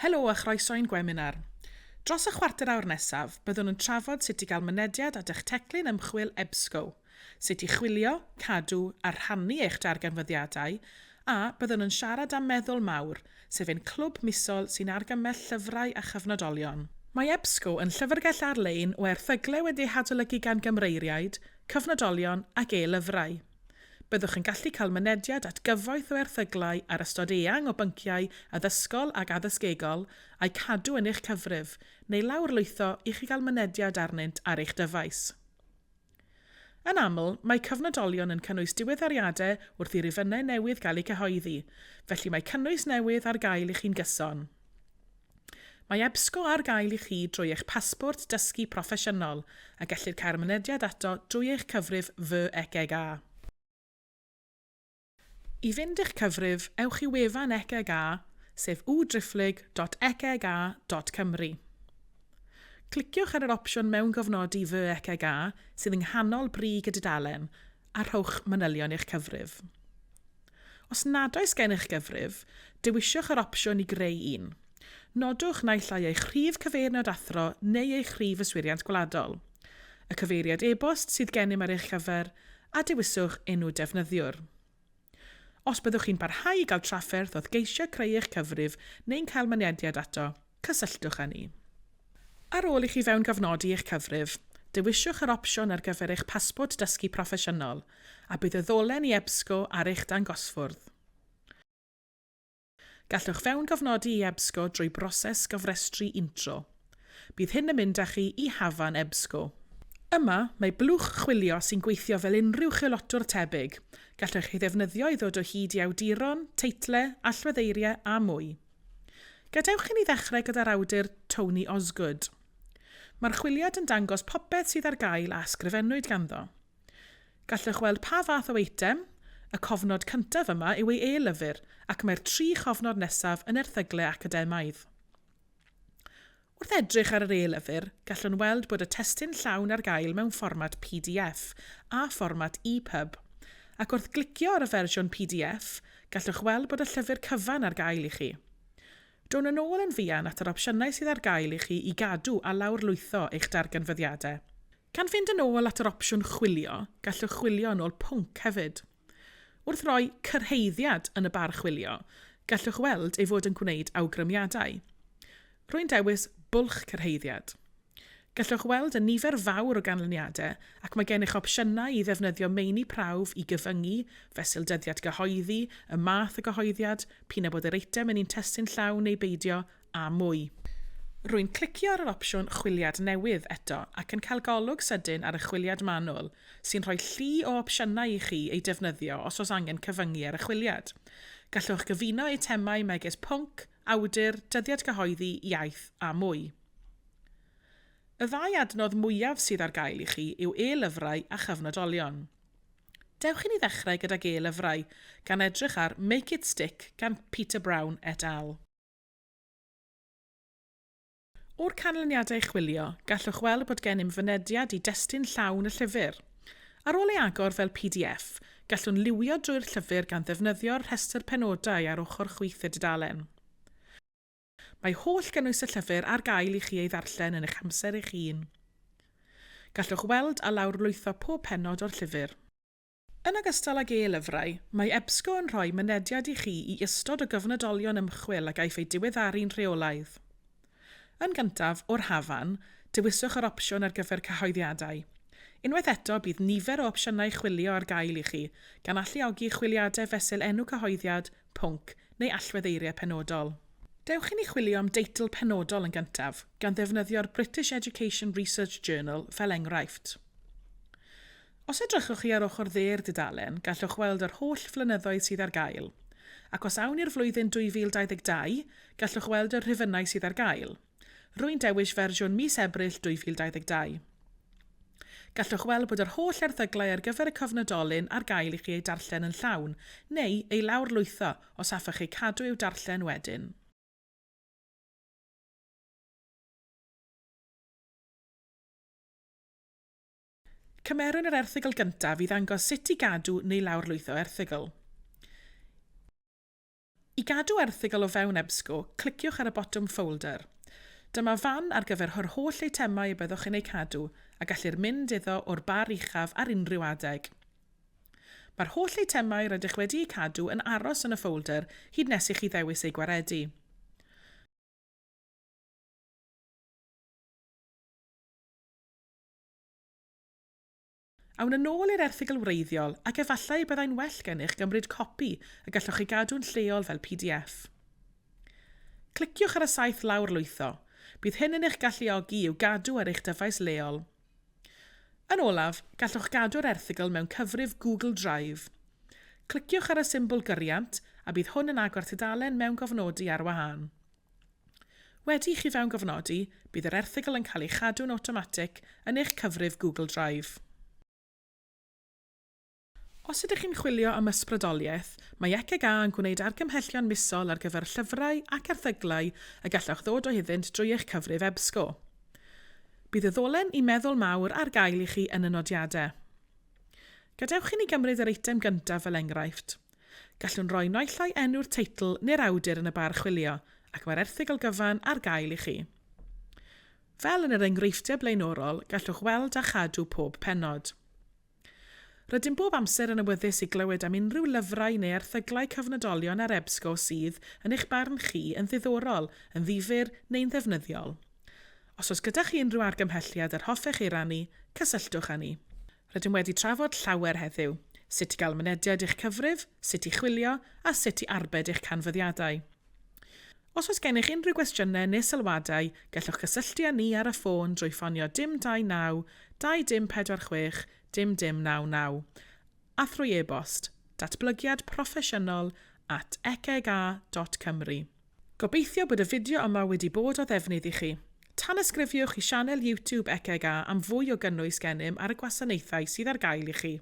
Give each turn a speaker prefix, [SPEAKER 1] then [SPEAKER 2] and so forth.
[SPEAKER 1] Helo a chroeso'n webinar. Dros y chwarter awr nesaf, byddwn yn trafod sut i gael mynediad at eich teclyn ymchwil EBSCO, sut i chwilio, cadw a rhannu eich darganfyddiadau, a byddwn yn siarad am meddwl mawr, sef ein clwb misol sy'n argymell llyfrau a chyfnodolion. Mae EBSCO yn llyfrgell ar-lein o erthyglau wedi'u hadolygu gan gymreiriaid, cyfnodolion ac e-lyfrau. Byddwch yn gallu cael mynediad at gyfoeth o erthyglau ar ystod eang o bynciau addysgol ac addysgegol a'i cadw yn eich cyfrif, neu lawrlwytho i chi gael mynediad arnynt ar eich dyfais. Yn aml, mae cyfnodolion yn cynnwys diweddariadau wrth i rifynnau newydd gael eu cyhoeddi, felly mae cynnwys newydd ar gael i chi'n gyson. Mae EBSCO ar gael i chi drwy eich pasbort dysgu proffesiynol a gellir cael mynediad ato drwy eich cyfrif fy-ECEG-A. I fynd i'ch cyfrif, ewch i wefan ECEG-A, sef www.eceg.cymru. Cliciwch ar yr opsiwn mewn gofnodi fy-ECEG-A sydd yng nghanol brig y dudalen a rhowch manylion i'ch cyfrif. Os nad oes gen eich gyfrif, dewiswch yr opsiwn i greu un. Nodwch naill ai eich rhif cyfeiriad athro neu eich rhif yswiriant gwladol, y cyfeiriad e-bost sydd gennym ar eich cyfer, a dewiswch enw defnyddiwr. Os byddwch chi'n parhau i gael trafferth oedd geisio creu eich cyfrif neu'n cael mynediad ato, cysylltwch â ni. Ar ôl i chi fewn gofnodi eich cyfrif, dewiswch yr opsiwn ar gyfer eich pasbort dysgu proffesiynol a bydd y ddolen i EBSCO ar eich dangosfwrdd. Gallwch fewn gofnodi i EBSCO drwy broses gofrestru intro. Bydd hyn yn mynd â chi i hafan EBSCO. Yma, mae blwch chwilio sy'n gweithio fel unrhyw chylotwr tebyg. Gallwch chi ddefnyddio i ddod o hyd i awduron, teitlau, allweddeiriau a mwy. Gadewch i ni ddechrau gyda'r awdur Tony Osgood. Mae'r chwiliad yn dangos popeth sydd ar gael a ysgrifennwyd ganddo. Gallwch weld pa fath o eitem, y cofnod cyntaf yma yw ei e-lyfr ac mae'r 3 chofnod nesaf yn erthyglau academaidd. Wrth edrych ar yr e-lyfr, gallwn weld bod y testun llawn ar gael mewn fformat PDF a fformat EPUB, ac wrth glicio ar y fersiwn PDF, gallwch weld bod y llyfr cyfan ar gael i chi. Down yn ôl yn fuan at yr opsiynau sydd ar gael i chi i gadw a lawrlwytho eich darganfyddiadau. Gan fynd yn ôl at yr opsiwn chwilio, gallwch chwilio yn ôl pwnc hefyd. Wrth roi cyrheiddiad yn y bar chwilio, gallwch weld ei fod yn gwneud awgrymiadau. Rwy'n dewis bwlch cyrheiddiad. Gallwch weld y nifer fawr o ganlyniadau ac mae gennych opsiynau i ddefnyddio meini prawf i gyfyngu, fesul dyddiad gyhoeddi, y math y gyhoeddiad, p'un bod yr eitem yn un testun llawn neu beidio, a mwy. Rwy'n clicio ar yr opsiwn chwiliad newydd eto ac yn cael golwg sydyn ar y chwiliad manwl sy'n rhoi llu o opsiynau i chi ei defnyddio os oes angen cyfyngu ar y chwiliad. Gallwch gyfuno eitemau megis pwnc, awdur, dyddiad gyhoeddi, iaith a mwy. Y ddau adnodd mwyaf sydd ar gael i chi yw e-lyfrau a chyfnodolion. Dewch i ni ddechrau gydag e-lyfrau gan edrych ar Make It Stick gan Peter Brown et al. O'r canlyniadau chwilio, gallwch weld bod gennym fynediad i destun llawn y llyfr. Ar ôl ei agor fel PDF, gallwn liwio drwy'r llyfr gan ddefnyddio'r rhestr penodau ar ochr chwith y dudalen. Mae holl gynnwys y llyfr ar gael i chi ei ddarllen yn eich amser eich hun. Gallwch weld a lawrlwytho pob pennod o'r llyfr. Yn ogystal ag e-lyfrau, mae EBSCO yn rhoi mynediad i chi i ystod o gyfnodolion ymchwil a gaiff ei diweddaru'n rheolaidd. Yn gyntaf, o'r hafan, dewiswch yr opsiwn ar gyfer cyhoeddiadau. Unwaith eto, bydd nifer o opsiynau chwilio ar gael i chi, gan alluogi chwiliadau fesul enw cyhoeddiad, pwnc neu allweddeiriau penodol. Dewch i ni chwilio am deitl penodol yn gyntaf, gan ddefnyddio'r British Education Research Journal fel enghraifft. Os edrychwch chi ar ochr dde'r dudalen, gallwch weld yr holl flynyddoedd sydd ar gael, ac os awn i'r flwyddyn 2022, gallwch weld yr rhifynnau sydd ar gael. Rwy'n dewis fersiwn mis Ebrill 2022. Gallwch weld bod yr holl erthyglau ar gyfer y cyfnodolyn ar gael i chi ei darllen yn llawn, neu ei lawrlwytho os hoffech chi cadw i'w darllen wedyn. Cymerwn yr erthygl gyntaf i ddangos sut i gadw neu lawrlwytho erthygl. I gadw erthygl o fewn EBSCO, cliciwch ar y botwm folder. Dyma fan ar gyfer yr holl eitemau y byddwch yn eu cadw a gallir mynd iddo o'r bar uchaf ar unrhyw adeg. Mae'r holl eitemau rydych wedi eu cadw yn aros yn y ffolder hyd nes i chi ddewis eu gwaredu. Awn yn ôl i'r erthygl wreiddiol ac efallai byddai'n well gennych gymryd copi a gallwch chi gadw'n lleol fel PDF. Cliciwch ar y saeth lawr lwytho. Bydd hyn yn eich galluogi i'w gadw ar eich dyfais leol. Yn olaf, gallwch gadw'r erthygl mewn cyfrif Google Drive. Cliciwch ar y symbol gyriant a bydd hwn yn agor tudalen mewn gofnodi ar wahân. Wedi i chi fewn gofnodi, bydd yr erthygl yn cael ei chadw'n awtomatig yn eich cyfrif Google Drive. Os ydych chi'n chwilio am ysbrydoliaeth, mae ECG yn gwneud argymhellion misol ar gyfer llyfrau ac erthyglau y gallwch ddod o hyddynt drwy eich cyfrif EBSCO. Bydd y ddolen i meddwl mawr ar gael i chi yn y nodiadau. Gadewch i ni gymryd yr eitem gyntaf fel enghraifft. Gallwn roi naill ai enw'r teitl neu'r awdur yn y bar chwilio, ac mae'r erthygl gyfan ar gael i chi. Fel yn yr enghreifftiau blaenorol, gallwch weld a chadw pob pennod. Rydym bob amser yn awyddus i glywed am unrhyw lyfrau neu erthyglau cyfnodolion ar EBSCO sydd, yn eich barn chi, yn ddiddorol, yn ddifyr neu'n ddefnyddiol. Os oes gyda chi unrhyw argymhelliad yr hoffech ei rannu, cysylltwch â ni. Rydym wedi trafod llawer heddiw, sut i gael mynediad i'ch cyfrif, sut i chwilio a sut i arbed eich canfyddiadau. Os oes gennych unrhyw gwestiynau neu sylwadau, gallwch cysylltu â ni ar y ffôn drwy ffonio 029 2046 0099 a thrwy e-bost datblygiadproffesiynol@echg.cymru. Gobeithio bod y fideo yma wedi bod o ddefnydd i chi. Tan ysgrifiwch i sianel YouTube ECG am fwy o gynnwys gennym ar y gwasanaethau sydd ar gael i chi.